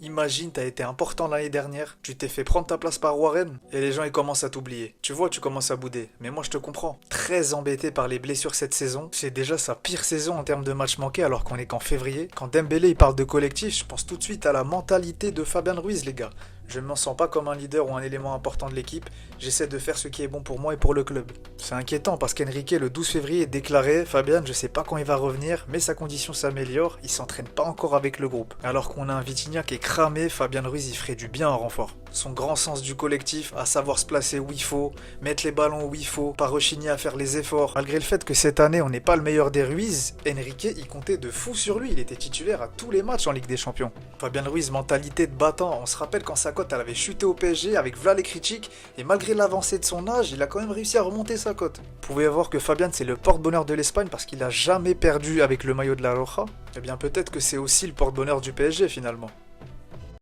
Imagine, t'as été important l'année dernière, tu t'es fait prendre ta place par Warren, et les gens ils commencent à t'oublier. Tu vois, tu commences à bouder. Mais moi je te comprends. Très embêté par les blessures cette saison. C'est déjà sa pire saison en termes de matchs manqués alors qu'on est qu'en février. Quand Dembélé il parle de collectif, je pense tout de suite à la mentalité de Fabian Ruiz les gars. Je ne m'en sens pas comme un leader ou un élément important de l'équipe, j'essaie de faire ce qui est bon pour moi et pour le club. C'est inquiétant parce qu'Enrique le 12 février déclaré Fabian, je sais pas quand il va revenir, mais sa condition s'améliore, il s'entraîne pas encore avec le groupe. Alors qu'on a un Vitinha qui est cramé, Fabian Ruiz il ferait du bien en renfort. Son grand sens du collectif, à savoir se placer où il faut, mettre les ballons où il faut, pas rechigner à faire les efforts. Malgré le fait que cette année on n'est pas le meilleur des Ruiz, Enrique il comptait de fou sur lui, il était titulaire à tous les matchs en Ligue des Champions. Fabian Ruiz, mentalité de battant, on se rappelle quand sa cote elle avait chuté au PSG avec Vla les critiques, et malgré l'avancée de son âge, il a quand même réussi à remonter sa cote. Vous pouvez voir que Fabian c'est le porte-bonheur de l'Espagne parce qu'il a jamais perdu avec le maillot de la Roja. Eh bien peut-être que c'est aussi le porte-bonheur du PSG finalement.